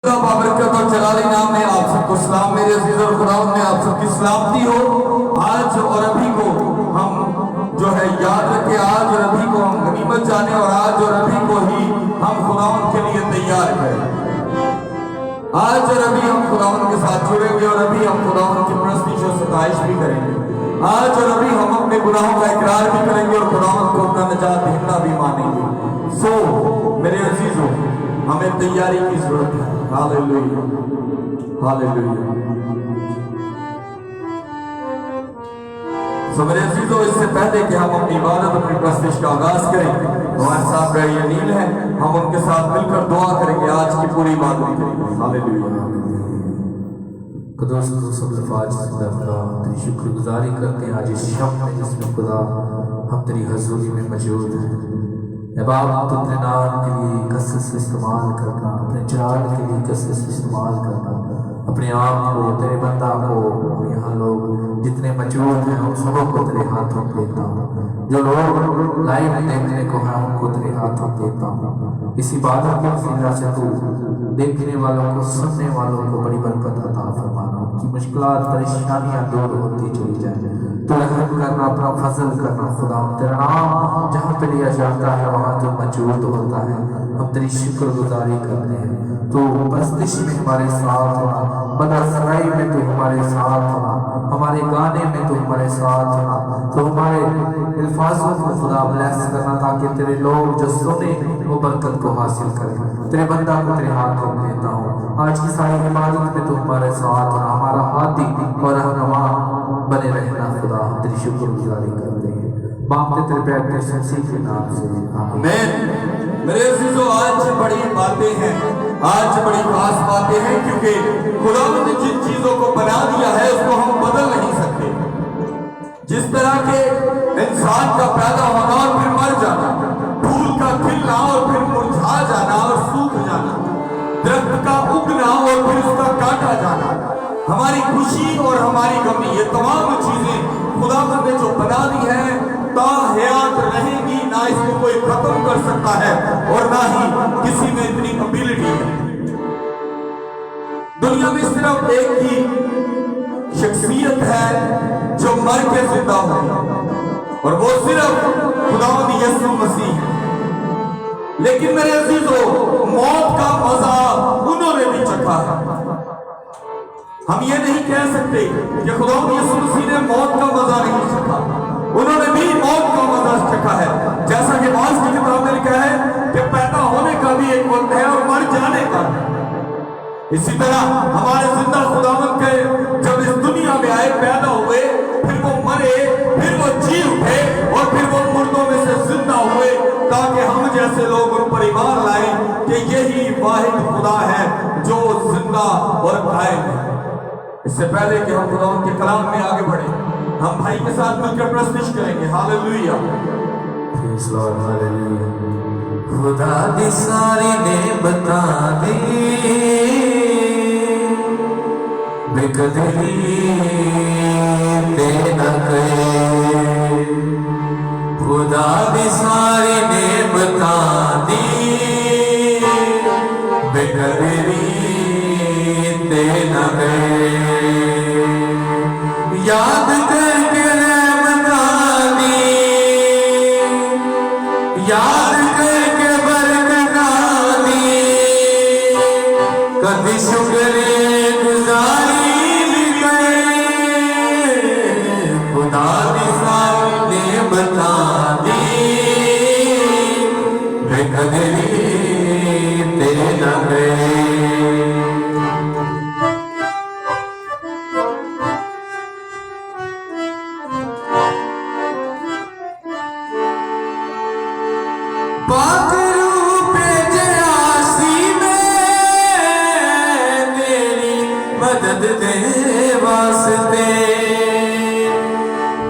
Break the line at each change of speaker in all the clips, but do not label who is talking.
बाबरकत और जलाली नाम में आप सबको सलाम। मेरे अजीज और खुदावंद में आप सबकी सलामती हो। आज और अभी को हम जो है याद रखें, आज और अभी को हम गनीमत जाने और आज और अभी को ही हम खुदावंद के लिए तैयार करें। आज और अभी हम खुदावंद के साथ जुड़ेंगे और अभी हम खुदावंद की प्रस्तीश और सताइश भी करेंगे। आज और अभी हम अपने गुनाहों का इकरार भी करेंगे और खुदावंद को अपना निजात देना भी मानेंगे। सो मेरे अजीजों, हमें तैयारी की जरूरत है। Hallelujah, hallelujah. सो मेरे अजीजों, इससे पहले कि हम अपनी इबादत, अपनी प्रस्तिश का आगाज करें, हमारे साथ रहे नील है, हम उनके साथ मिलकर दुआ करेंगे, आज की पूरी इबादत करेंगे। हालेलुया।
खुदा सब लफाज खुदा तेरी शुक्रगुजारी करते हैं आज इस शब में जिसमें खुदा हम तेरी हजूरी में मौजूद हैं। बाप, तो अपने नाम के लिए कसरत से इस्तेमाल करना, अपने जलाल के लिए कसरत से इस्तेमाल करना, अपने आप को, तेरे बंदा को, यहाँ लोग जितने मौजूद हैं उन सबों को तेरे हाथों में देता हूँ। जो लोग लाइव देखने को हैं उनको तेरे हाथों में देता हूँ। इसी बात की वसीला से तू देखने वालों को, सुनने वालों को बड़ी बरकत अता फरमाना, उनकी मुश्किलात, परेशानियां दूर होती चली जाए। तो रहम करना, अपना फजल करना खुदा। तेरा नाम जहाँ पे लिया जाता है वहाँ तो मौजूद होता है। हम तेरी शुक्रगुजारी करते हैं। तो बस्तिश में हमारे साथ होना, बदसराई में तो हमारे साथ होना, हमारे गाने में तो हमारे साथ होना, तो हमारे अल्फाजों को खुदा ब्लेस करना ताकि तेरे लोग जो सुने वो बरकत को हासिल करें। तेरे बंदा को तेरे हाथ में देता हूँ। आज की सारी इबादत में तो हमारे साथ होना, हमारा हाथी और रहनुमा बने रहना खुदा। हम तेरी शुक्रगुजारी करते हैं। बाप ने तेरे पैर के मसीह के नाम से
आमीन। मेरे अजीजों, आज बड़ी बातें हैं, आज बड़ी खास बातें हैं, क्योंकि खुदा ने जिन चीजों को बना दिया है उसको हम बदल नहीं सकते। जिस तरह के इंसान का पैदा होना और फिर मर जाना, फूल का खिलना और फिर मुरझा जाना और सूख जाना, दरख्त का उगना और फिर उसका काटा जाना, हमारी खुशी और हमारी गमी, ये तमाम चीजें खुदा ने जो बना दी है ताहयात रहेंगी। ना इसको कोई खत्म कर सकता है और ना ही किसी में इतनी एबिलिटी है। दुनिया में सिर्फ एक ही शख्सियत है जो मर के जिंदा हो, और वो सिर्फ खुदावंद यीशु मसीह है। लेकिन मेरे अजीजों, मौत का मजा उन्होंने भी चखा है। हम ये नहीं कह सकते कि खुदावंद यीशु मसीह ने मौत का मजा नहीं चखा, उन्होंने भी मौत का मजा चखा है। जैसा कि बाज की किताब में लिखा है कि पैदा होने का भी एक वक्त है और मर जाने का। इसी तरह हमारे जिंदा खुदावंद के जब इस दुनिया में आए, पैदा हुए, फिर वो मरे, फिर वो जी उठे और फिर वो मुर्दों में से जिंदा हुए, ताकि हम जैसे लोग उन पर ईमान लाए कि यही वाहिद खुदा है जो जिंदा और कायम है। इससे पहले कि हम खुदावंद के कलाम में आगे बढ़े, हम भाई के साथ मिलकर प्रस्तुत करेंगे। Hallelujah,
praise Lord, hallelujah. खुदा दी सारी ने बता दी बेकदरी ते न करे। खुदा दी सारी ने बता दी बेकदरी ते न करे। याद करके रहमत दी, याद करके बरकत दी, कभी शुक्र गुजारी भी करे। खुदा दी सारी नेमत दी बेकदरी ते न करे। पाक रूप जयासी में तेरी मदद दे वास्ते।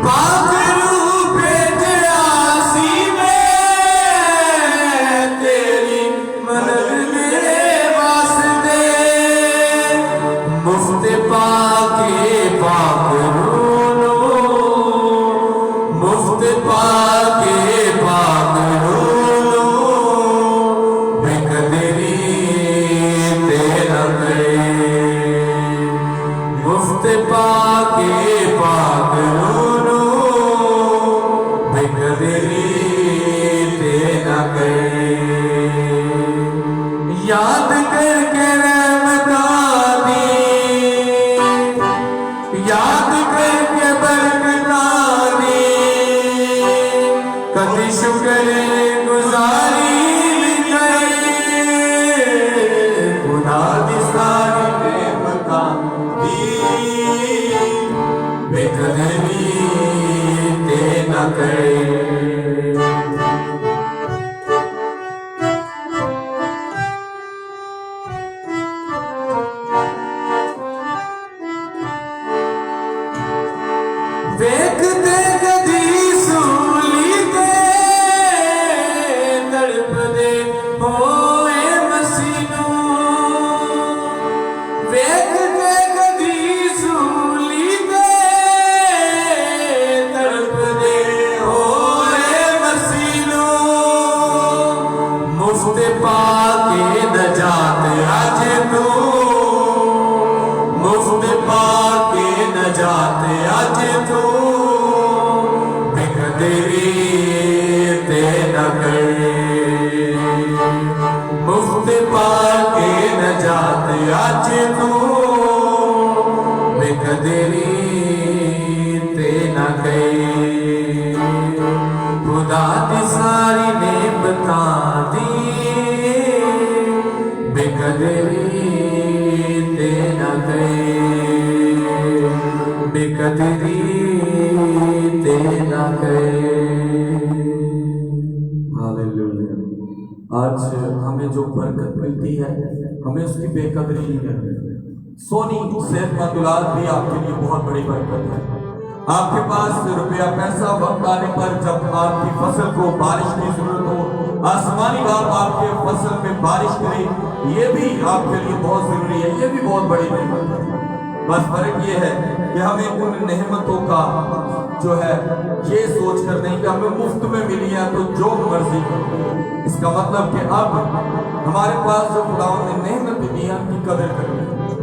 पाक रूप जयासी में तेरी मदद दे वास्ते। मुफ्त पाके पाक रूलो, मुफ्त पाके पाक रूलो, बेकदरी तेरा गए मुफ्त पाके पाक रूनू बेकदरी ते न गए याद करके रहमतां दी याद करके बरकतां दी कदी शुक्र गुजारी खुदा दी सारी नेमतां दी बेकदरी ते न करे देखते कदी सूली ते तड़पदे होए मसीनू देखते कदी सूली ते तड़पदे होए मसीनू मुफ्त पाके नजात अज तू मुफ्त पाके नजात अज तू बेकदरी ते न करे मुफ्त पाके नजात अज तू बेकदरी ते न करे खुदा दी सारी नेमतां दी बेकदरी ते न करे बेकदरी ते न करे।
हालेलुया। आज हमें जो बरकत मिलती है हमें उसकी बेकदरी नहीं करनी। सोनी सेहतमंद औलाद भी आपके लिए बहुत बड़ी बरकत है। आपके पास रुपया पैसा वक्त आने पर जब आपकी फसल को बारिश की जरूरत हो आसमानी बाप आपके फसल में बारिश करे, ये भी आपके लिए बहुत जरूरी है, ये भी बहुत बड़ी नेमत है। बस फर्क ये है कि हमें उन नेमतों का जो है ये सोच कर नहीं कि हमें मुफ्त में मिली है तो जो मर्जी करो। इसका मतलब कि अब हमारे पास जो खुदा ने नेमत दी है उनकी कदर करनी है,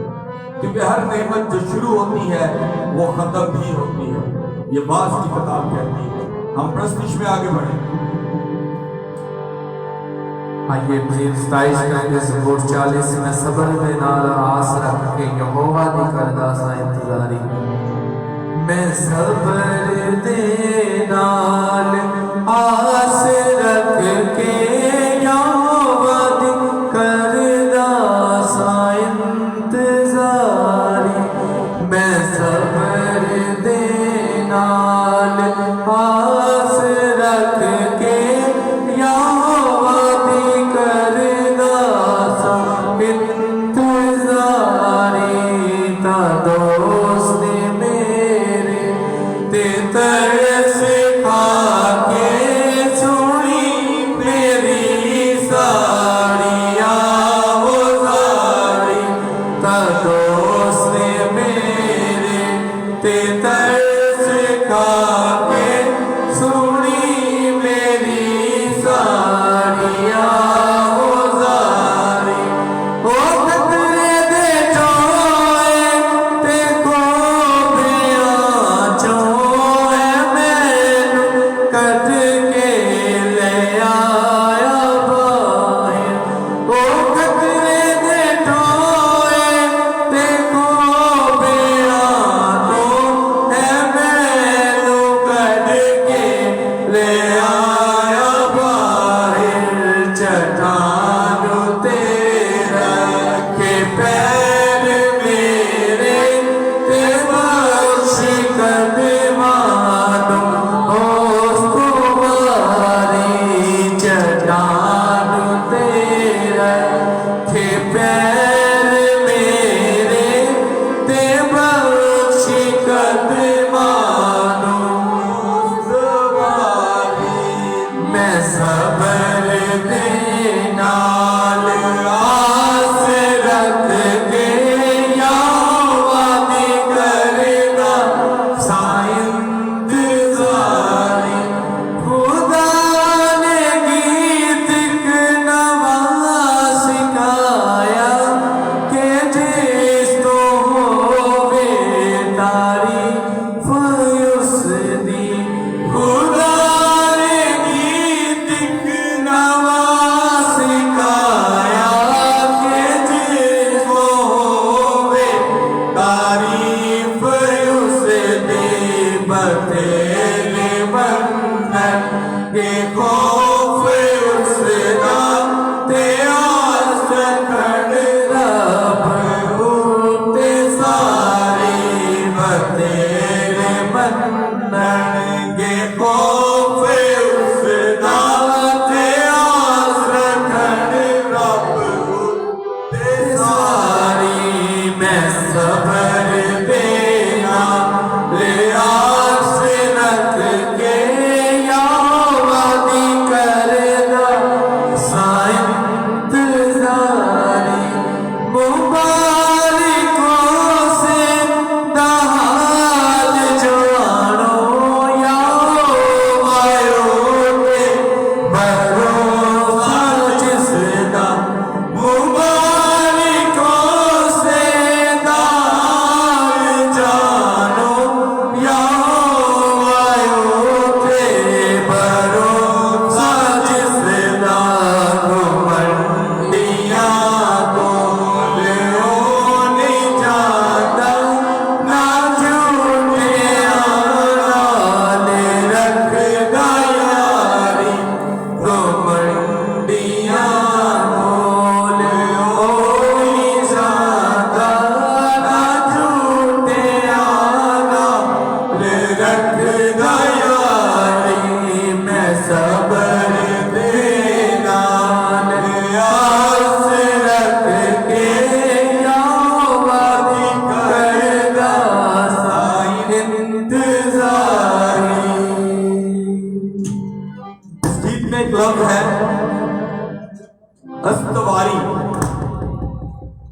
क्योंकि हर नेमत जो शुरू होती है वो खत्म भी होती है। ये बात की किताब कहती है। हम प्रस्तुति में आगे बढ़े।
आइए मजीद 27 करेंगे ज़बूर 40 में सब्र दे नाल आस रख के यहोवा दी करदा सा इंतजारी मैं सब्र दे नाल आस रख के यहोवा दी करदा सा इंतजारी मैं सब्र दे नाल आस रख के यहोवा दी करदा सा इंतजारी ता दोस्त मेरे ते तरस खा के सुन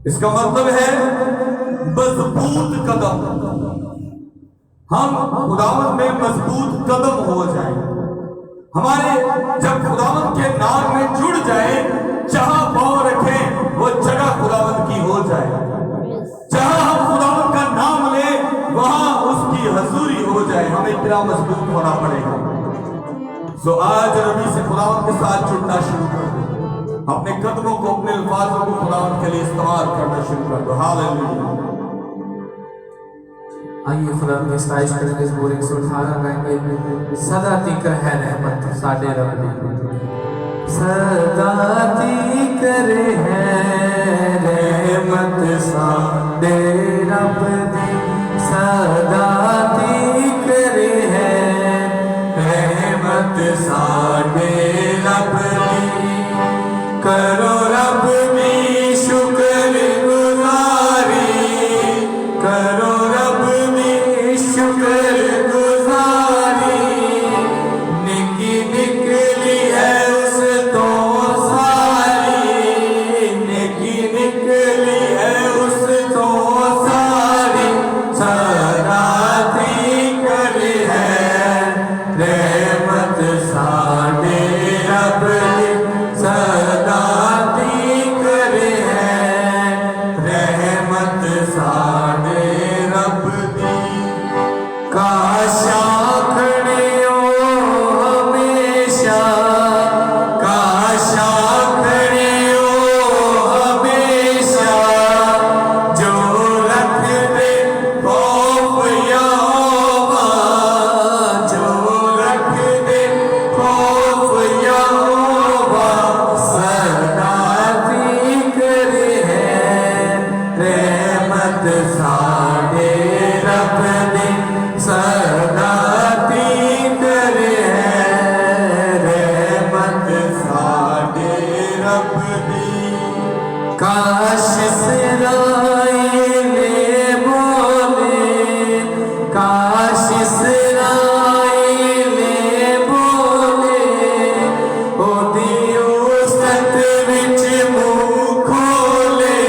इसका मतलब है मजबूत कदम। हम खुदावंद में मजबूत कदम हो जाएं। हमारे जब खुदावंद के नाम में जुड़ जाए, जहां पांव रखें वो जगह खुदावंद की हो जाए। जहां हम खुदावंद का नाम लें वहां उसकी हजूरी हो जाए। हमें इतना मजबूत होना पड़ेगा। सो आज रबी से खुदावंद के साथ जुड़ना शुरू कर दो। अपने कदमों को, अपने अल्फाजों को खुदावंद के लिए इस्तेमाल करना शुरू कर दो। हालेलुया।
आइए खुदा की स्तुति करेंगे। ज़बूर 118 गाएंगे। सदा तिकर है रहमत साडे रब दी, सदा तिकर है रहमत साडे रब दी, सदा तिकर है रहमत साडे रब दी। करो रब दी शुक्र गुजारी, करो रब दी शुक्र गुजारी। निकी निकली है उस तो सारी, निकी निकली है उस तो सारी। सदा तिकर है रहमत साडे रब दी, सदा तिकर है रहमत साडे रब दी। काश आखड़ियो हमेशा, काश आखड़ियो हमेशा। जो रख दे खौफ यहोवा, जो रख दे खौफ यहोवा। सदा तिकर है रहमत साडे रब दी, सदा तिकर है रहमत साडे रब दी। काश इस्राएल बोले, काश इस्राएल बोले। ओदी उस्तत विच मुंह खोले,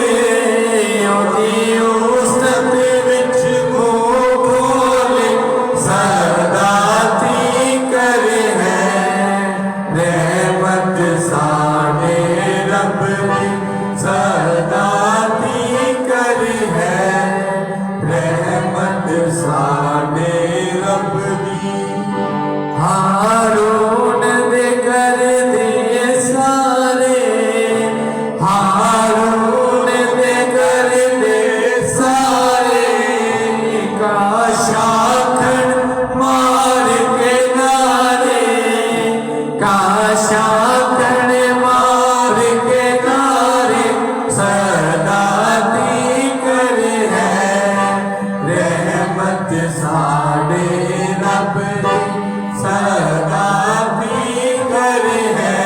ओदी उस्तत विच मुंह खोले। सदा तिकर है रहमत साडे रब दी, सदा तिकर है रहमत साडे रब दी। हारून दे कर दे सारे, हारून दे कर दे सारे। काश आखड़ मार के नारे, काश आखड़ मार के नारे। सदा तिकर है रहमत साडे रब दी, सदा तिकर है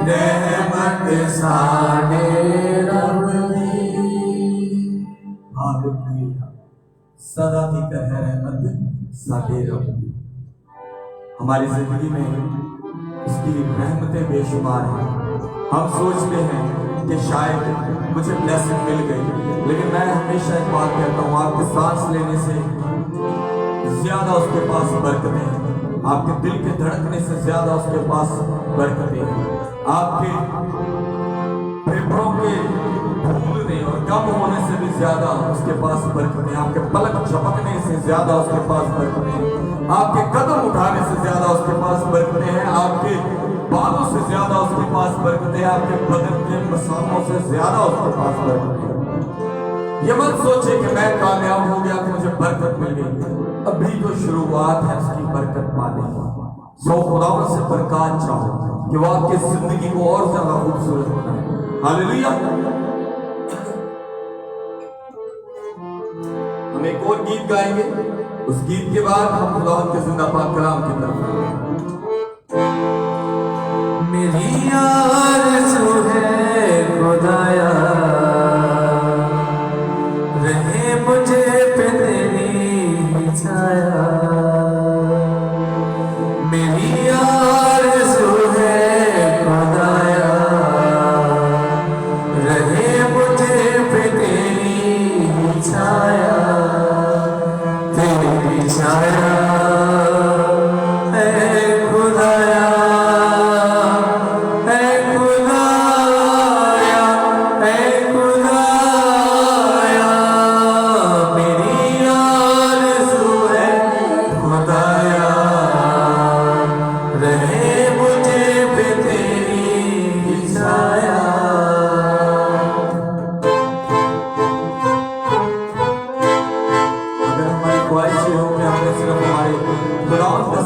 रहमत साडे रब दी।
हालेलुया। सदा तिकर है रहमत साडे रब दी। हमारी जिंदगी में उसकी रहमतें बेशुमार हैं। हम सोचते हैं कि शायद मुझे ब्लेसिंग मिल गई, लेकिन मैं हमेशा एक बात कहता हूँ, आपके सांस लेने से ज्यादा उसके पास बरकतें हैं। आपके दिल के धड़कने से ज्यादा उसके पास बरकतें हैं। आपके फेफड़ों के फूलने और कम होने से भी ज्यादा उसके पास बरकतें हैं। आपके पलक झपकने से ज्यादा उसके पास बरकतें हैं। आपके कदम उठाने से ज्यादा उसके पास बरकतें हैं। आपके बालों से ज्यादा उसके पास बरकतें हैं। आपके बदन के मसालों से ज्यादा उसके पास बरकतें हैं। ये मत सोचे कि मैं कामयाब हो गया, कि मुझे बरकत मिल गई। अभी तो शुरुआत है उसकी बरकत पाने की। सो खुदावंद से बरकत चाहो कि वो आपकी जिंदगी को और ज्यादा खूबसूरत बनाए। हालेलुया। हम एक और गीत गाएंगे, उस गीत के बाद हम खुदावंद के जिंदा पाक कलाम की तरफ आएंगे।
मेरी आरज़ू है खुदाया, रहे मुझे पे तेरी छाया। मेरी आरज़ू है खुदाया, रहे मुझे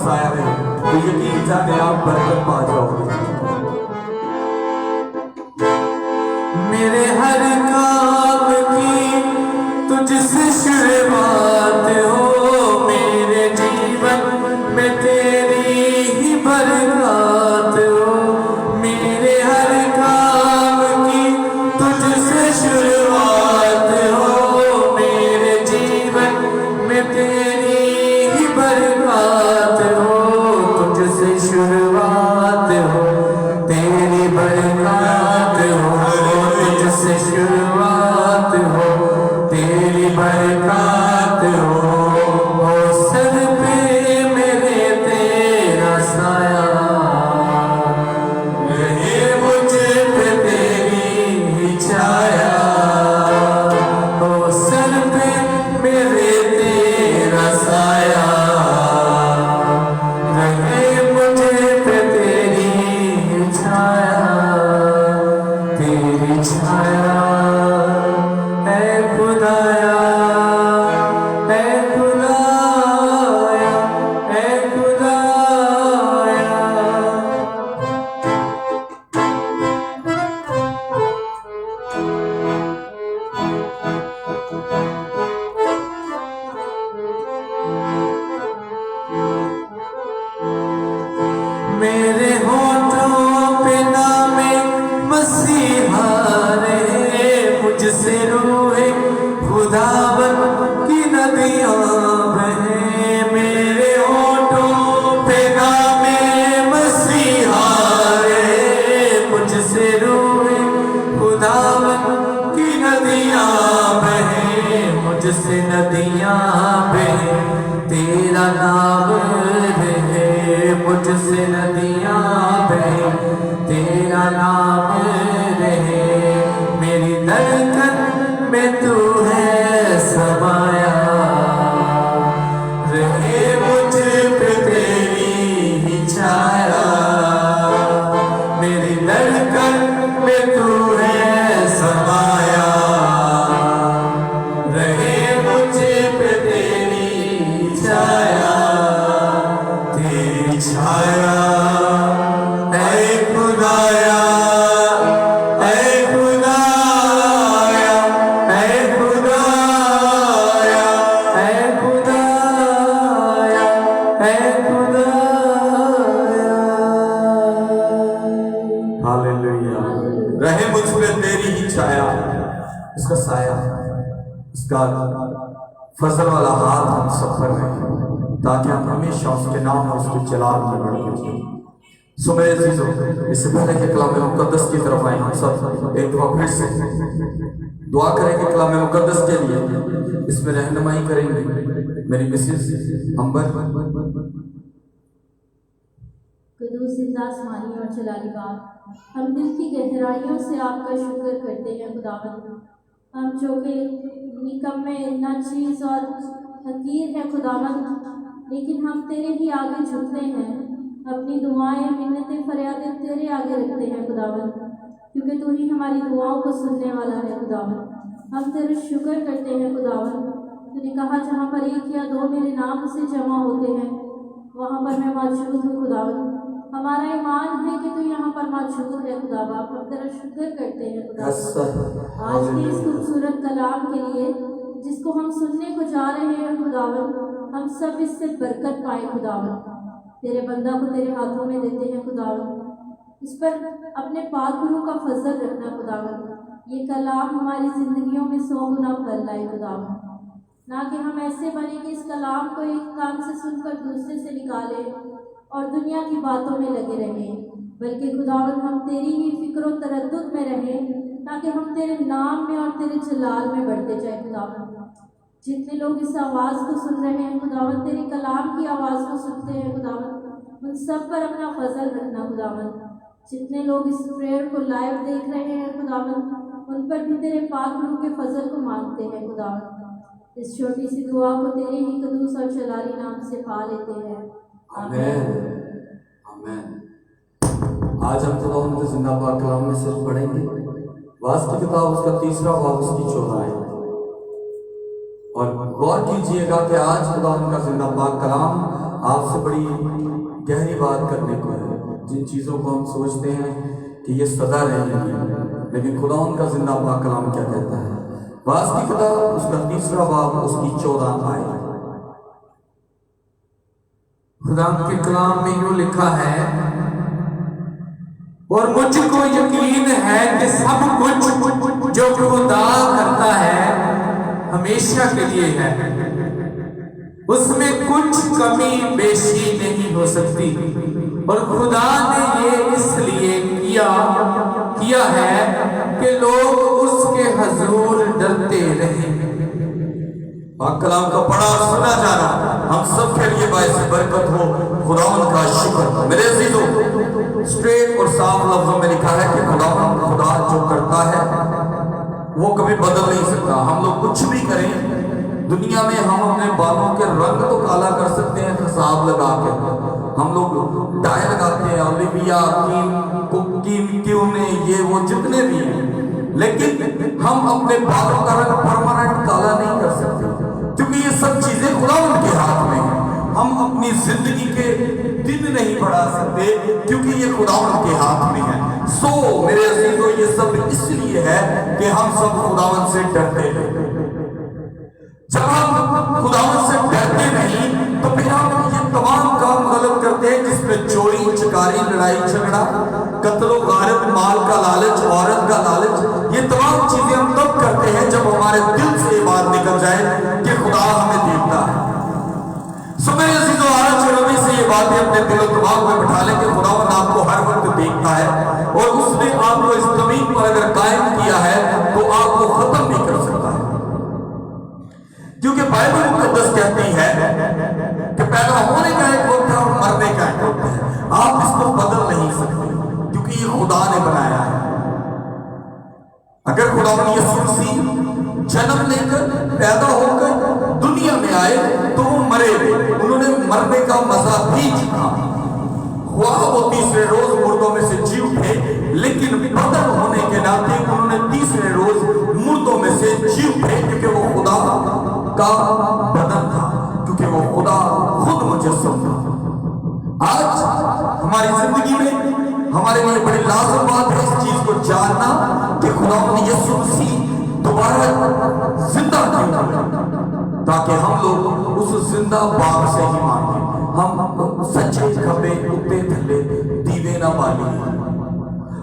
साया रहे तो यकीन जाने आप बरकत पा जाओगे।
मेरे हर काम की तुझसे शुरुआत हो, मेरे जीवन में तेरी ही बरकत हो। मेरे हर काम की तुझसे शुरुआत हो, मेरे जीवन में तेरी ही बरकत हो। तुझसे शुरुआत हो, तेरी बरकत हो। तुझसे शुरुआत हो, तेरी बरकत हो। सर पे मेरे तेरा साया रहे, मुझ पे तेरी ही छाया। सर पे मेरे तेरा साया रहे, मुझ पे तेरी ही छाया। तेरी छाया है खुदाया, है खुदाया, है खुदाया। मेरे होठों पे नामे मसीहा रहे, मुझसे रूहे खुदावन की नदियां बहे। मेरे होठों पे नामे मसीहा रहे, मुझसे रूहे खुदावन की नदियां बहे। मुझसे नदियां बहे, तेरा नाम रहे। मुझसे नदियां बहे, तेरा नाम रहे। मेरी धड़कन में तू है समाया रहे, मुझ पे तेरी ही छाया। मेरी धड़कन में तू है समाया रहे, मुझ पे तेरी ही छाया। तेरी छाया ऐ खुदाया, ऐ खुदाया, ऐ खुदाया, ऐ खुदाया, ऐ खुदाया।
हालेलुया। रहे मुझ पे तेरी ही छाया,
इसका साया,
इसका फजल वाला हाथ हम सब पर रहे, ताकि हम हमेशा उसके नाम और उसके जलाल में बढ़ते जाएं। सो मेरे अजीजों, इससे पहले कि कलाम मुकद्दस की तरफ आए, हम सब एक दफा फिर से दुआ करेंगे कलाम मुकद्दस के लिए। इसमें रहनुमाई करेंगे मेरी मिसेस अंबर।
कुदूस जिंदा आसमानी और जलाली बात, हम दिल की गहराइयों से आपका शुक्र करते हैं खुदावंद। हम जो कि निकम्मे नाचीज और हकीर है खुदावंद, लेकिन हम तेरे ही आगे झुकते हैं, अपनी दुआएं मिन्नतें फरियादें तेरे आगे रखते हैं खुदावंद, क्योंकि तू ही हमारी दुआओं को सुनने वाला है खुदावंद। हम तेरे शुक्र करते हैं खुदावंद। तूने कहा जहाँ पर एक या दो मेरे नाम से जमा होते हैं वहाँ पर मैं मौजूद हूँ खुदावंद। हमारा ईमान है कि तू यहाँ पर मौजूद है खुदा बाप। हम तेरा शुक्र करते हैं खुदावंद आज के इस खूबसूरत कलाम के लिए जिसको हम सुनने को जा रहे हैं खुदावंद। हम सब इससे बरकत पाए खुदावंद। तेरे बंदा को तेरे हाथों में देते हैं खुदावंद, इस पर अपने पाक रूह का फजल रखना खुदावंद। ये कलाम हमारी ज़िंदगियों में 100 गुना फल लाए खुदावंद, ना कि हम ऐसे बने कि इस कलाम को एक कान से सुनकर दूसरे से निकालें और दुनिया की बातों में लगे रहें, बल्कि खुदावंद हम तेरी ही फिक्र व तरद्दुद में रहें, ताकि हम तेरे नाम में और तेरे जलाल में बढ़ते जाए खुदावंद। जितने लोग इस आवाज़ को सुन रहे हैं खुदावंद, तेरे कलाम की आवाज़ को सुनते हैं खुदावंद, उन सब पर अपना फजल रखना खुदावंद। जितने लोग इस प्रेयर को लाइव देख रहे हैं खुदावंद, उन पर भी तेरे पाक रूह के फजल को मांगते हैं खुदावंद। इस छोटी सी दुआ को तेरे ही कदूस और जलाली नाम से पा लेते हैं,
आमीन आमीन। आज हम खुदावंद के जिंदा पाक कलाम में सिर्फ पढ़ेंगे वास की किताब उसका 3रा बाब उसकी 14 आयत, और गौर कीजिएगा कि आज खुदावंद का जिंदा पाक कलाम آپ سے بڑی گہری بات کرنے کو ہے. جن چیزوں کو ہم سوچتے ہیں کہ یہ سدا رہیں گی، لیکن خدا ان کا زندہ پاک کلام کیا کہتا ہے؟ بعض کی کتاب اس کا 3 باب اس کی 14 آیت.
خدا کے کلام میں یوں لکھا ہے، اور مجھ کو یقین ہے کہ سب کچھ جو خدا کرتا ہے ہمیشہ کے لیے ہے، اس میں کچھ کمی بیشی نہیں ہو سکتی، اور خدا نے یہ اس لیے کیا ہے کہ لوگ اس کے حضور ڈرتے رہیں.
پاک کلام کا پڑھا اور سنا جانا ہم سب کے لیے باعث برکت ہو. خداوند کا شکر. میرے عزیزوں، اسٹریٹ اور صاف لفظوں میں لکھا ہے کہ خدا جو کرتا ہے وہ کبھی بدل نہیں سکتا. ہم لوگ کچھ بھی کریں دنیا میں، ہم اپنے بالوں کے رنگ تو کالا کر سکتے ہیں حساب لگا کے. ہم لوگ ڈائی لگاتے ہیں، اولیویا کیوں نے یہ وہ جتنے بھی ہیں، لیکن ہم اپنے بالوں کا رنگ پرماننٹ کالا نہیں کر سکتے، کیونکہ یہ سب چیزیں خداوند کے ہاتھ میں ہیں. ہم اپنی زندگی کے دن نہیں بڑھا سکتے کیونکہ یہ خداوند کے ہاتھ میں ہے. سو میرے عزیزوں، یہ سب اس لیے ہے کہ ہم سب خداوند سے ڈرتے ہیں. جب ہم خداوند سے ڈرتے نہیں تو پھر ہم یہ تمام کام غلط کرتے ہیں جس میں چوری، چکاری، لڑائی جھگڑا، قتل و غارت، مال کا لالچ، عورت کا لالچ، یہ تمام چیزیں ہم تب کرتے ہیں جب ہمارے دل سے یہ بات نکل جائے کہ خدا ہمیں دیکھتا ہے. سو میرے عزیزوں، آج ربی سے یہ باتیں اپنے دل و دماغ میں بٹھا لیں کہ خداوند آپ کو ہر وقت دیکھتا ہے، اور اس نے آپ کو اس زمین پر اگر قائم کیا ہے تو آپ کو ختم نہیں کر سکتا ہے. کیونکہ بائبل مقدس کہتی ہے کہ پیدا ہونے کا ایک وقت ہے اور مرنے کا ایک وقت ہے. آپ اس کو بدل نہیں سکتے کیونکہ یہ خدا نے بنایا ہے. اگر خداوند یسوع مسیح جنم لے کر پیدا ہو کر دنیا میں آئے تو وہ مرے، انہوں نے مرنے کا مزہ بھی چکھا. وہ تیسرے روز مردوں میں سے جی اٹھے، لیکن بدل ہونے کے ناطے انہوں نے تیسرے روز مردوں میں سے جی اٹھے، کیونکہ وہ خدا کا بدن تھا، کیونکہ وہ خدا خود مجسم تھا. آج ہماری زندگی میں ہمارے لیے بڑی لازم بات ہے اس چیز کو جاننا کہ خداوند یسوع مسیح دوبارہ زندہ کیوں ہوئے، تاکہ ہم لوگ اس زندہ باپ سے ہی مانگیں. ہم سچے کھبے کتے تھلے دیوے نہ بالیے،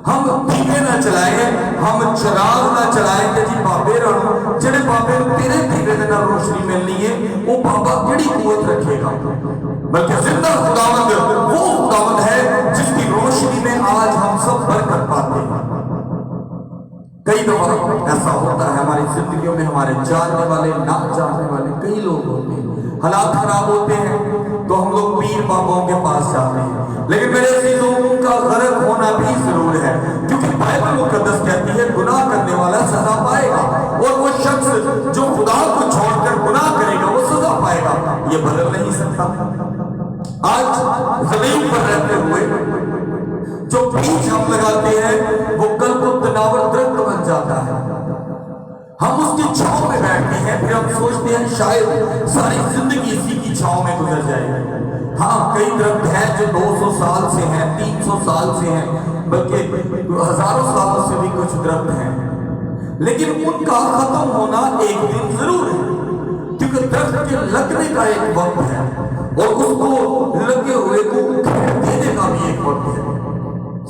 ہم دیوے نہ چلائیں، ہم چراغ نہ چلائیں کہ جی بابے رہو جڑے بابے تیرے دیوے میں نہ روشنی ملنی ہے وہ بابا کیڑی قوت رکھے گا. بلکہ زندہ خداوند وہ خداوند ہے جس کی روشنی میں آج ہم سب برکت پاتے ہیں. کئی دفعہ ایسا ہوتا ہے ہماری زندگیوں میں، ہمارے جاننے والے نہ جاننے والے کئی لوگ ہوتے ہیں، حالات خراب ہوتے ہیں تو ہم لوگ پیر باباؤں کے پاس جاتے ہیں. لیکن میرے عزیزوں، ان کا غرق ہونا بھی ضرور ہے، کیونکہ بائبل مقدس کہتی ہے گناہ کرنے والا سزا پائے گا، اور وہ شخص جو خدا کو چھوڑ کر گناہ کرے گا وہ سزا پائے گا. یہ بدل نہیں سکتا. آج زمین پر رہتے ہوئے جو بیج ہم لگاتے ہیں وہ کل کو تناور درخت بن جاتا ہے. ہم اس کی چھاؤں میں بیٹھتے ہیں، پھر ہم سوچتے ہیں شاید ساری زندگی اسی کی چھاؤں میں گزر جائے گی. ہاں، کئی درخت ہیں جو 200 سال سے ہیں، 300 سال سے ہیں، بلکہ ہزاروں سالوں سے بھی کچھ درخت ہیں، لیکن ان کا ختم ہونا ایک دن ضرور ہے، کیونکہ درخت کے لگنے کا ایک وقت ہے اور اس کو لگے ہوئے کو دینے کا بھی ایک وقت ہے.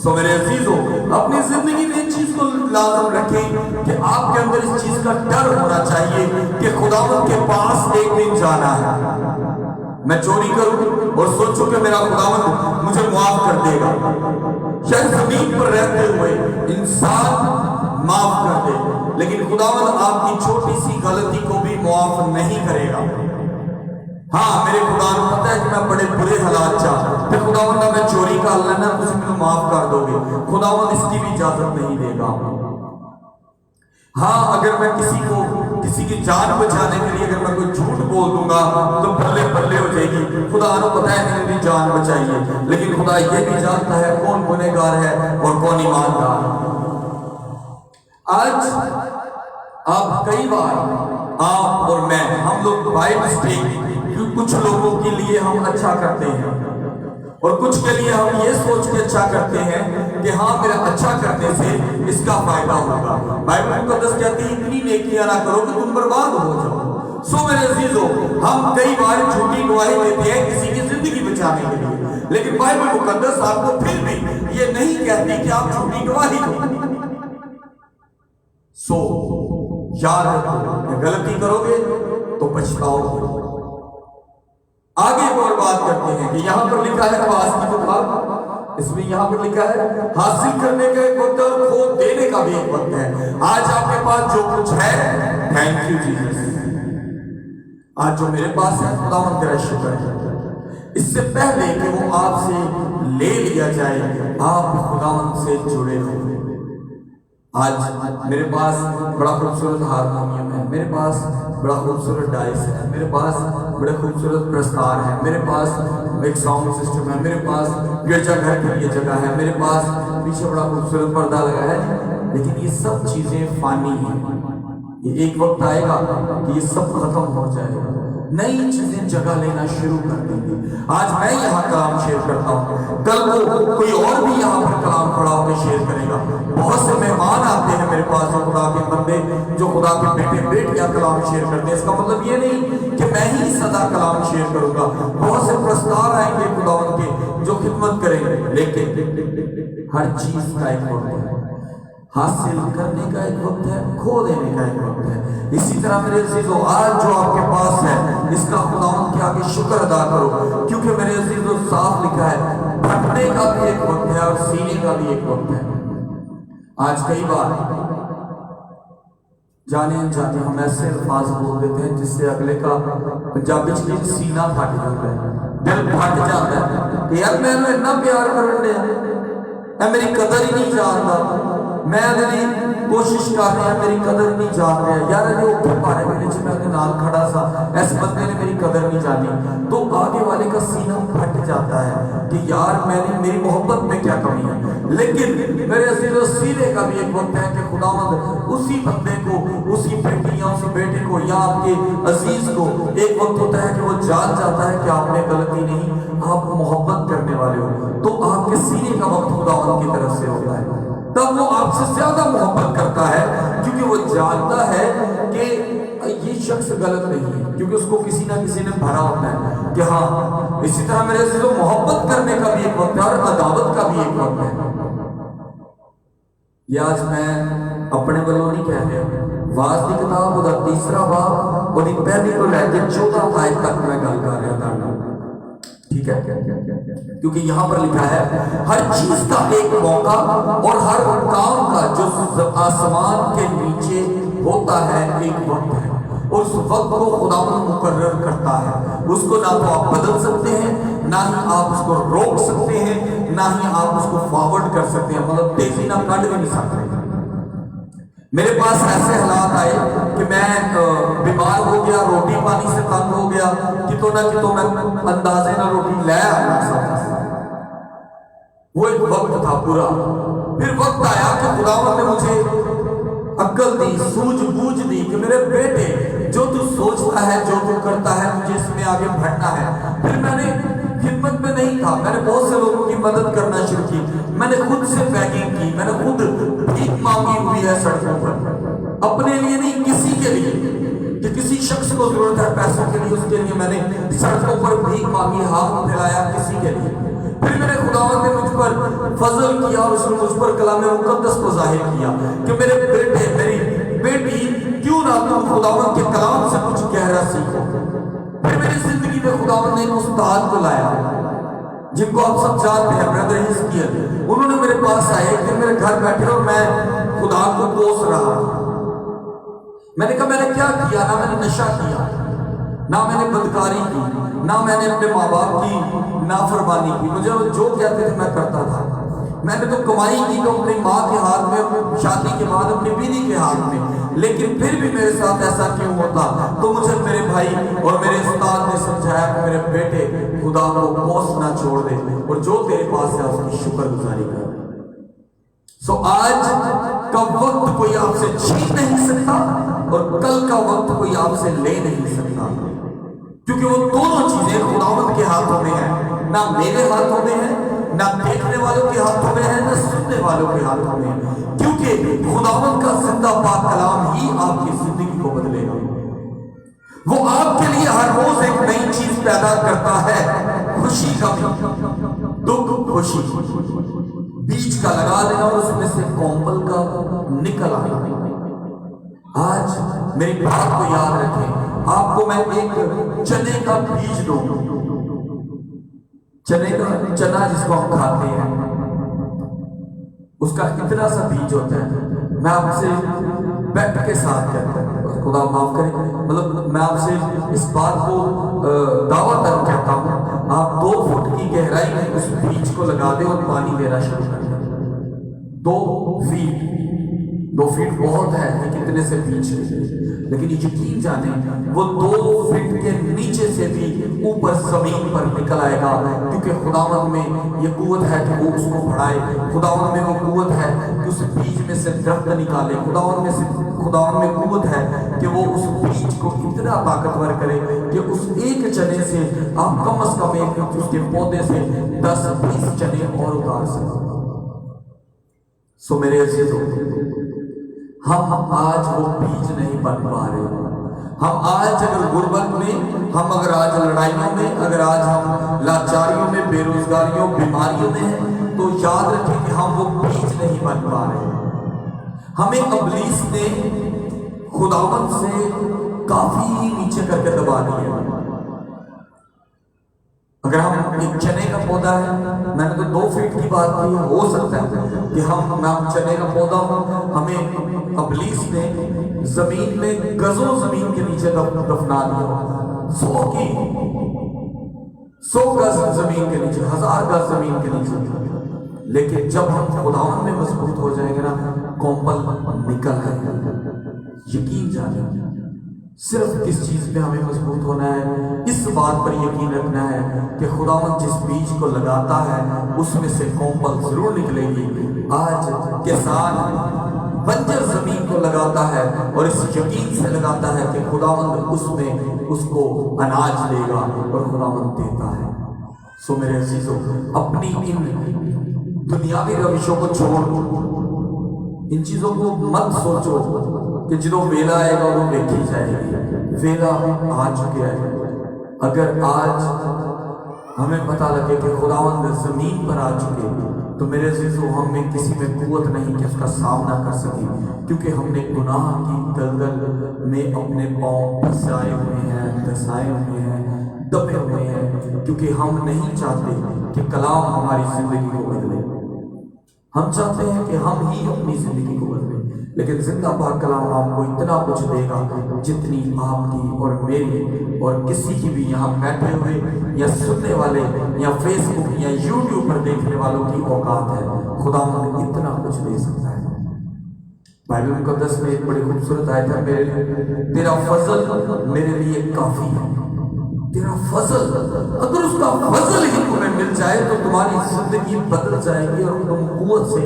سو میرے عزیزوں، اپنی زندگی میں اس چیز کو لازم رکھیں کہ آپ کے اندر اس چیز کا ڈر ہونا چاہیے کہ خداوند کے پاس ایک دن جانا ہے. میں چوری کروں اور سوچوں کہ میرا خداوند مجھے معاف کر دے گا. شاید زمین پر رہتے ہوئے انسان معاف کر دے، لیکن خداوند آپ کی چھوٹی سی غلطی کو بھی معاف نہیں کرے گا. ہاں، میرے خدا کو پتہ ہے کہ میں بڑے برے حالات چاہ پھر خداوند میں چوری کا اللہ نہ تم مجھے معاف کر دو گے، خداوند اس کی بھی اجازت نہیں دے گا. ہاں، اگر میں کسی کی جان بچانے کے لیے اگر میں کوئی جھوٹ بول دوں گا تو بلے بلے ہو جائے گی. خدا کو پتہ ہے میری جان بچائیے، لیکن خدا یہ بھی جانتا ہے کون گنہگار ہے اور کون ایماندار. آج آپ کئی بار آپ اور میں ہم لوگ بائی مسٹیک कुछ लोगों के लिए हम अच्छा करते हैं और कुछ के लिए हम ये सोच के अच्छा करते हैं कि हाँ मेरा अच्छा करने से इसका फायदा होगा। बाइबल मुकद्दस कहती है इतनी नेकियां ना करो कि तुम बर्बाद हो जाओ। सो मेरे अजीजों, हम कई बार झूठी गवाही देते हैं किसी की जिंदगी बचाने के लिए, लेकिन बाइबल मुकद्दस आपको फिर भी ये नहीं कहती कि आप झूठी गवाही दो। सो याद रखो, गलती करोगे तो पछताओगे। आगे एक और बात करते हैं कि यहां पर लिखा है पास की किताब, इसमें यहां पर लिखा है हासिल करने का एक वक्त और खो देने का भी एक वक्त है। आज आपके पास जो कुछ है, थैंक यू जीसस। आज जो मेरे पास है खुदावंद तेरा शुक्र है। इससे पहले कि वो आपसे ले लिया जाए, आप खुदावंद से जुड़े रहो। आज मेरे पास बड़ा खूबसूरत हारमोनियम है, मेरे पास बड़ा खूबसूरत डाइस है, मेरे पास बड़े खूबसूरत प्रस्तार है, मेरे पास एक साउंड सिस्टम है, मेरे पास गिरजाघर के लिए जगह है, मेरे पास पीछे बड़ा खूबसूरत पर्दा लगा है, लेकिन ये सब चीजें फानी हैं। ये एक वक्त आएगा कि ये सब खत्म हो जाएगा, नई चीजें जगह लेना शुरू कर देंगी। आज मैं यहाँ कलाम शेयर करता हूँ, कल को कोई और भी यहाँ पर कलाम खड़ा होकर शेयर करेगा। बहुत से मेहमान आते हैं मेरे पास, जो खुदा के बंदे, जो खुदा के बेटे बेटियां कलाम शेयर करते हैं। इसका मतलब ये नहीं कि मैं ही सदा कलाम शेयर करूंगा। बहुत से प्रस्तार आएंगे खुदावंद के जो खिदमत करेंगे, लेकिन हर चीज का एक वक्त है। हासिल करने का एक वक्त है, खो देने का एक वक्त है। इसी तरह मेरे अजीजों, आज जो आपके पास है इसका खुदावंद के आगे शुक्र अदा करो, क्योंकि मेरे अजीजों साफ लिखा है फटने का भी एक वक्त है और सीने का भी एक वक्त है। आज कई बार जाने अनजाने हम ऐसे अल्फाज बोल देते हैं जिससे अगले का पंजाबी में सीना फट जाता है, दिल फट जाता है कि यार मैं इतना प्यार कर रहा, मेरी कदर ही नहीं जानता, मैं मेरी कोशिश कर रहा, मेरी कदर नहीं जान रहा यार, जो ऊपर पारे मेरे च मैं नाल खड़ा सा, ऐसे बंदे ने मेरी कदर नहीं जानी, तो आगे वाले का सीना फट जाता है कि यार मेरी मोहब्बत में क्या कमी है। लेकिन मेरे अजीजों, सीने का भी एक वक्त है कि खुदावंद उसी बंदे को, उसी बेटी या उसी बेटे को या आपके अजीज को एक वक्त होता है कि वो जान जाता है कि आपने गलती नहीं, आप मोहब्बत करने वाले हो, तो आपके सीने का वक्त खुदावंद की तरफ से होता है। तब वो आपसे ज्यादा मोहब्बत करता है, क्योंकि वो जानता है कि ये शख्स गलत नहीं है, क्योंकि उसको किसी ना किसी ने भरा होता है कि हाँ। इसी तरह मेरे से तो मोहब्बत करने का भी एक वक्त है और अदावत का भी एक वक्त है। ये आज मैं अपने वालों नहीं कह रहा, वाज की किताब ਉਹਦਾ तीसरा बाब ਉਹਦੀ पहली को लेकर 14 आयत तक मैं गल कर रहा था, ठीक है, क्योंकि यहाँ पर लिखा है हर चीज का एक मौका और हर काम का जो आसमान के नीचे होता है एक वक्त है, और उस वक्त को खुदावंद मुकर्रर करता है। उसको ना तो आप बदल सकते हैं, ना ही आप उसको रोक सकते हैं, ना ही आप उसको फॉरवर्ड कर सकते हैं, मतलब तेजी ना काट भी नहीं सकते। मेरे पास ऐसे हालात आए कि मैं बीमार हो गया, रोटी पानी से तंग हो गया, कितों ना कितों मैं अंदाजे ना रोटी ले आया। वो एक वक्त था पूरा। फिर वक्त आया कि खुदावंद ने मुझे अक्ल दी, सूझबूझ दी कि मेरे बेटे, जो तू सोचता है, जो तू करता है, मुझे इसमें आगे बढ़ना है। फिर मैंने खिदमत में नहीं था, मैंने बहुत से लोगों की मदद करना शुरू की, मैंने खुद से बैगिंग की, मैंने खुद भीख मांगी हुई है सड़कों पर, अपने लिए नहीं किसी के लिए, कि किसी शख्स को जरूरत है पैसों के लिए, उसके लिए मैंने सड़कों पर भीख मांगी, हाथ फैलाया किसी के लिए। फिर मेरे खुदावंद ने मुझ पर फजल किया और उसने मुझ पर कलाम मुकद्दस को जाहिर किया कि मेरे बेटे, मेरी बेटी, क्यों ना तुम खुदावंद के कलाम से कुछ गहरा सीखो। फिर मेरी जिंदगी में खुदावंद ने एक उस्ताद को लाया, जिनको आप सब जानते हैं, ब्रदर हिजकियल। उन्होंने मेरे पास आए, फिर मेरे घर बैठे और मैं खुदा को कोस रहा। मैंने कहा मैंने क्या किया? ना मैंने नशा किया, ना मैंने बदकारी की, ना मैंने अपने माँ बाप की नाफरमानी की, मुझे जो कहते थे मैं करता था। मैंने तो कमाई की तो अपनी माँ के हाथ में, शादी के बाद अपनी बीवी के हाथ में, लेकिन फिर भी मेरे साथ ऐसा क्यों होता? तो मुझे मेरे भाई और मेरे उस्ताद ने समझाया कि मेरे बेटे, खुदा को कोसना छोड़ दे और जो तेरे पास है उसकी शुक्रगुजारी कर। सो आज का वक्त कोई आपसे छीन नहीं सकता और कल का वक्त कोई आपसे ले नहीं सकता। क्योंकि वो दोनों चीजें खुदावंद के हाथों में है, ना मेरे हाथों में है, ना देखने वालों के हाथों में है, ना सुनने वालों के हाथों में है। क्योंकि खुदावंद का जिंदा पाक कलाम ही आपकी जिंदगी को बदलेगा। वो आपके लिए हर रोज एक नई चीज पैदा करता है, खुशी का भी, दुख खुशी, बीज का लगा देना और उसमें से कोमल का निकल आना। आज मेरी बात को याद रखें, आपको मैं एक चने का बीज दूं, चना जिसको हम खाते हैं, उसका इतना सा बीज होता है। मैं आपसे बेट के साथ कहता हूं, खुदा माफ करे, मतलब मैं आपसे इस बात को दावा तर कहता हूं, आप 2 फुट की गहराई में उस बीज को लगा दें और पानी देना शुरू कर दें। 2 फीट बहुत है कि कितने से बीज, लेकिन यकीन जाने वो 2 फीट के नीचे से भी ऊपर जमीन पर निकल आएगा, क्योंकि खुदावंद में ये कुव्वत है कि वो उसको बढ़ाए। खुदावंद में वो कुव्वत है कि उस बीज में से दरख्त निकाले। खुदावंद में कुव्वत है कि वो उस बीज को इतना ताकतवर करे कि उस एक चने से आप कम से कम एक उसके पौधे से 10-20 चने और उतार सकें। सो मेरे अजीजों, हम आज वो बीज नहीं बन पा रहे। हम आज अगर गुर्बत में, हम अगर आज लड़ाइयों में, अगर आज हम लाचारियों में, बेरोजगारियों, बीमारियों में हैं, तो याद रखें कि हम वो बीज नहीं बन पा रहे। हमें इब्लीस ने खुदावंद से काफी नीचे करके दबा दिया। अगर हम एक चने का पौधा है, मैंने तो 2 फीट की बात की, हो सकता है कि हम चने का पौधा हो, हमें इब्लीस ने जमीन में गजों जमीन के नीचे दफना दिया। 100 गज जमीन के नीचे, 1000 गज जमीन के नीचे। लेकिन जब हम खुदावंद में मजबूत हो जाएंगे ना, कोमल निकल आएगा। यकीन जाने सिर्फ किस चीज पे हमें मजबूत होना है, इस बात पर यकीन रखना है कि खुदावंद जिस बीज को लगाता है उसमें से कोमल जरूर निकलेगी। आज किसान बंजर जमीन को लगाता है और इस यकीन से लगाता है कि खुदावंद उसमें उसको अनाज देगा और खुदावंद देता है। सो मेरे अजीजों, अपनी इन दुनियावी रविशों को छोड़ दो, इन चीजों को मत सोचो कि जो वेला आएगा वो देखी जाएगी। वेला आ चुके हैं। अगर आज हमें पता लगे कि खुदावंद जमीन पर आ चुके, तो मेरे अजीजों, हम में किसी में कुव्वत नहीं कि उसका सामना कर सके, क्योंकि हमने गुनाह की दलदल में अपने पांव फंसाए हुए हैं, दबे हुए हैं, क्योंकि हम नहीं चाहते कि कलाम हमारी जिंदगी को बदले। हम चाहते हैं कि हम ही अपनी जिंदगी को बदले, लेकिन जिंदा पाक कलाम आपको इतना कुछ देगा जितनी आपकी और मेरी और किसी की भी यहाँ बैठे हुए या सुनने वाले या फेसबुक या यूट्यूब पर देखने वालों की औकात है। खुदा इतना कुछ दे सकता है। बाइबल मुकद्दस में एक बड़ी खूबसूरत आयत है, मेरे लिए तेरा फजल मेरे लिए काफी है। तेरा फजल, अगर उसका फजल ही तुम्हें मिल जाए तो तुम्हारी जिंदगी बदल जाएगी और तुम कुव्वत से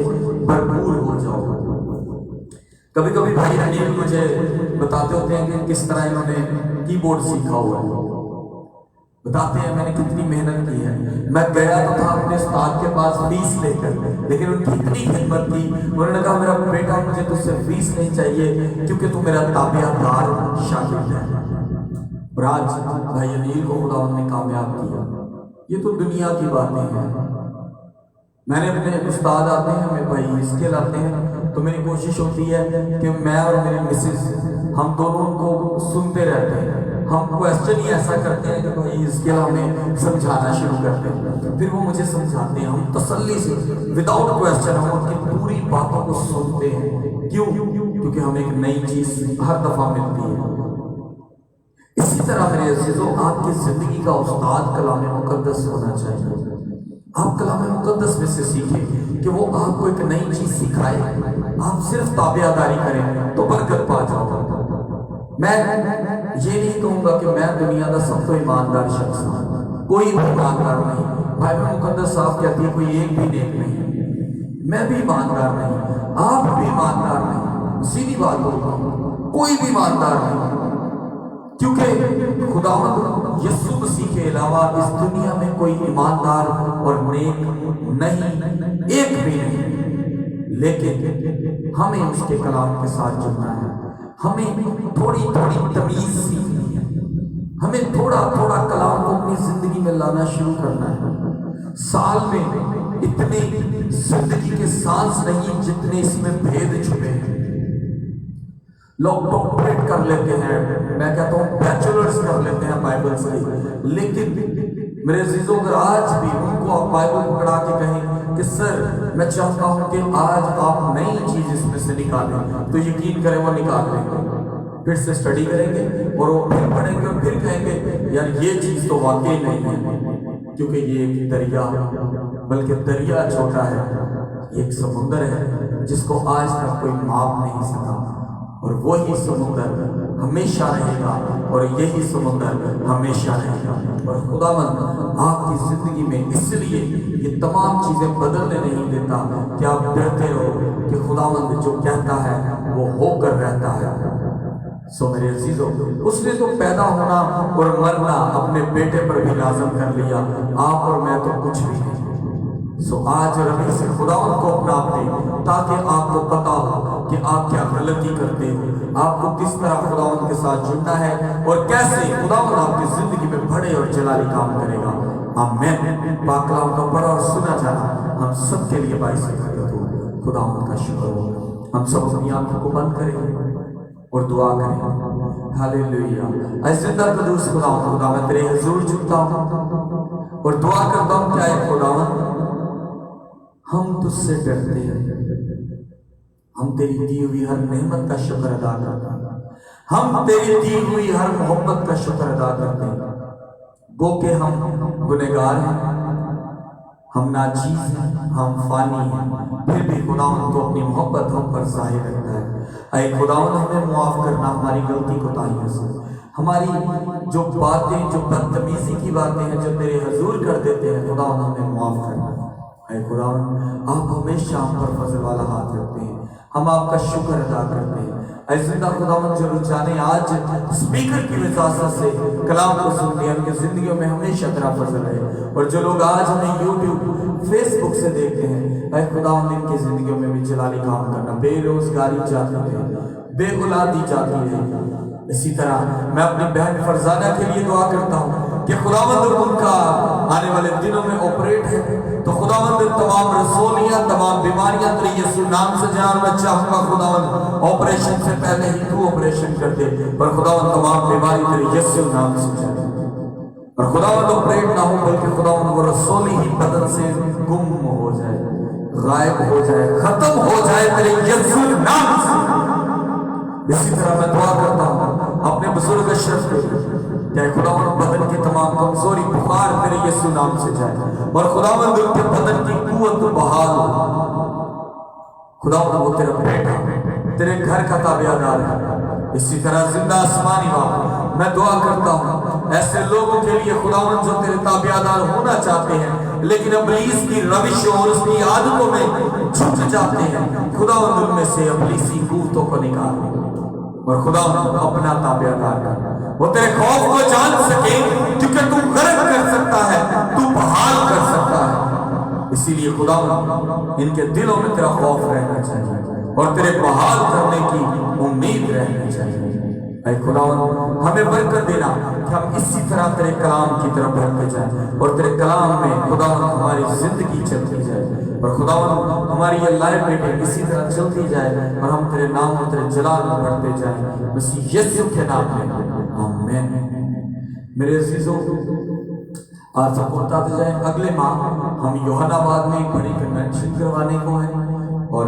भरपूर हो जाओगे। कभी कभी भाई अनिल मुझे बताते होते हैं कि किस तरह इन्होंने कीबोर्ड सीखा हुआ है, बताते हैं मैंने कितनी मेहनत की है। मैं गया तो था अपने उस्ताद के पास फीस लेकर, लेकिन उनकी इतनी हिम्मत थी, उन्होंने कहा मेरा बेटा मुझे तुझसे फीस नहीं चाहिए क्योंकि तू मेरा ताबियादार शागिर्द है। और आज भाई अनिल को खुदा ने कामयाब किया। ये तो दुनिया की बातें हैं। मैंने अपने उस्ताद आते हैं, मेरे भाई इसके लाते हैं, तो मेरी कोशिश होती है कि मैं और मेरी मिसेस हम दोनों को सुनते रहते हैं। हम क्वेश्चन ही ऐसा करते हैं कि भाई इसके हमें समझाना शुरू करते हैं, फिर वो मुझे समझाते हैं। हम तसल्ली से विदाउट क्वेश्चन हम उनकी पूरी बातों को सुनते हैं। क्यों? क्योंकि हमें एक नई चीज हर दफा मिलती है। इसी तरह मेरे अजीजों, आपकी जिंदगी का उस्ताद कलाम मुकद्दस होना चाहिए। आप कलाम मुकद्दस में से सीखें कि वो आपको एक नई चीज सिखाए। आप सिर्फ ताबियादारी करें तो बरकत पा जाओ। मैं ये नहीं कहूंगा कि मैं दुनिया का सब तो ईमानदार शख्स हूं, कोई भी ईमानदार नहीं। बाइबल मुकद्दस साफ कहती है कोई एक भी नेक नहीं। मैं भी ईमानदार नहीं, आप भी ईमानदार नहीं, सीधी बात बोलता हूं, कोई भी ईमानदार नहीं, क्योंकि खुदावंद
यीशु मसीह के अलावा इस दुनिया में कोई ईमानदार और नेक नहीं, एक भी नहीं। लेकिन हमें उसके कलाम के साथ जुड़ना है, हमें थोड़ी थोड़ी तमीज सीखनी है, हमें थोड़ा थोड़ा कलाम को अपनी जिंदगी में लाना शुरू करना है। साल में इतने जिंदगी के सांस नहीं जितने इसमें भेद छुपे हैं। लोग डॉक्टरेट कर लेते हैं, मैं कहता हूँ बैचलर्स कर लेते हैं बाइबल से, लेकिन मेरे अजीजों अगर आज भी उनको आप बाइबल पढ़ा के कहें कि सर मैं चाहता हूँ कि आज आप नई चीज इसमें से निकालें, तो यकीन करें वो निकाल लेंगे। फिर से स्टडी करेंगे और वो फिर पढ़ेंगे और फिर कहेंगे यार ये चीज तो वाकई नहीं है, क्योंकि ये एक दरिया, बल्कि दरिया छोटा है, एक समुंदर है जिसको आज तक कोई माप नहीं सका, और वही समुंदर हमेशा रहेगा और यही समुंदर हमेशा रहेगा। और खुदावंद आपकी जिंदगी में इसलिए ये तमाम चीजें बदलने नहीं देता कि आप डरते रहो कि खुदावंद जो कहता है वो होकर रहता है। सो मेरे अजीजों, उसने तो पैदा होना और मरना अपने बेटे पर भी लाज़िम कर लिया, आप और मैं तो कुछ भी नहीं। सो आज रबी से खुदावंद को अपना दे ताकि आपको पता हो कि आप क्या गलती करते हो, आपको किस तरह खुदावंद के साथ जुड़ना है और कैसे खुदावंद आपकी जिंदगी में बड़े और जलाली काम करेगा। आमीन। पाक कलाम का पढ़ा और सुना जाना हम सबके लिए बाइस बरकत हो। खुदावंद का शुक्र हो। हम सब अपनी आंखों को बंद करेंगे और दुआ करें। हालेलुया। ऐ जिंदा कदूस खुदावंद, खुदा मैं तेरे हुजूर झुकता हूँ और दुआ करता हूँ, क्या है खुदावंद, हम तुझसे डरते हैं, हम तेरी दी हुई हर नेमत का शुक्र अदा करते हैं, हम तेरी दी हुई हर मोहब्बत का शुक्र अदा करते हैं। गो के हम गुनहगार हैं, हम नाचीज हैं, हम फानी हैं, फिर भी खुदावंद तो अपनी मोहब्बत हम पर जाहिर रखता है। ऐ खुदावंद हमें माफ करना हमारी गलती कोताहियों से, हमारी जो बातें, जो बदतमीजी की बातें हैं जो तेरे हुजूर कर देते हैं, खुदावंद हमें माफ करना। ऐ खुदावंद आप हमेशा हम पर फजल वाला हाथ रखते हैं, हम आपका शुक्र अदा करते हैं। ऐ जिंदा खुदावंद जो रुझाने आज स्पीकर की वजह से कलाम को सुनते हैं, उनकी जिंदगियों में हमेशा तेरा फजल है। और जो लोग आज हमें यूट्यूब फेसबुक से देखते हैं, ऐ खुदावंद इनकी जिंदगियों में भी जलाली काम करना। बेरोजगारी जाती है, बेऔलादी जाती है। इसी तरह मैं अपनी बहन फरजाना के लिए दुआ करता हूँ कि खुदावंद उनका आने वाले दिनों में ऑपरेट है, तो खुदावंद तमाम रसोलियां, तमाम बीमारियां तेरे यीशु नाम से जान। मैं चाहूंगा खुदावंद ऑपरेशन से पहले ही तू ऑपरेशन कर दे, पर खुदावंद तमाम बीमारी तेरे यीशु नाम से जाए, और खुदावंद ऑपरेट ना हो बल्कि खुदावंद वो रसोली ही बदन से गुम हो जाए, गायब हो जाए, खत्म हो जाए तेरे यीशु नाम से। इसी तरह मैं दुआ करता हूँ अपने बुजुर्ग अशरफ के लिए, क्या खुदावंद बदन की तमाम कमजोरी बुखार तेरे यीशु नाम से जाए, और खुदावंद उनके बदन की कुव्वत बहाल हो। खुदावंद वो तेरा बेटा तेरे घर का ताबेदार है। इसी तरह जिंदा आसमानी बाप मैं दुआ करता हूँ ऐसे लोगों के लिए खुदावंद जो तेरे ताबेदार होना चाहते हैं लेकिन इब्लीस की रविश और उसकी आदतों में झुक जाते हैं, खुदावंद उनमें से इब्लीसी कुव्वतों को निकाल और खुदावंद अपना ताबेदार कर, वो तेरे खौफ को जान सके, क्योंकि तू गर्क कर सकता है, तू बहाल कर सकता है। इसीलिए खुदावंद इनके दिलों में तेरा खौफ रहना चाहिए और तेरे बहाल करने की उम्मीद रहनी चाहिए। ऐ खुदावंद हमें बरकत देना कि हम इसी तरह तेरे कलाम की तरफ बढ़ते जाएं और तेरे कलाम में खुदावंद हमारी जिंदगी चलती जाए, और खुदावंद हमारी ये लाइफ मीटिंग इसी तरह चलती जाए और हम तेरे नाम और तेरे जलाल में बढ़ते जाएं, मसीह यीशु के नाम में आमीन। मेरे अजीजों, आज सबको बताते जाएं, अगले माह हम योहानाबाद में एक बड़ी कन्वेंशन करवाने को है और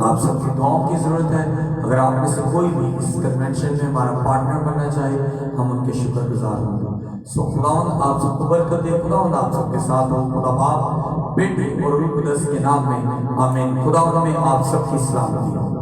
आप सबकी दुआओं की जरूरत है। अगर आप में से कोई भी इस कन्वेंशन में हमारा पार्टनर बनना चाहे, हम उनके शुक्रगुजार होंगे। सो खुदावंद आप सबको बरकत दे, खुदावंद आप सबके साथ हो, खुदा बाप, बेटे और रूह कुदस के नाम में आमीन। खुदावंद में आप सबकी सलामती हो।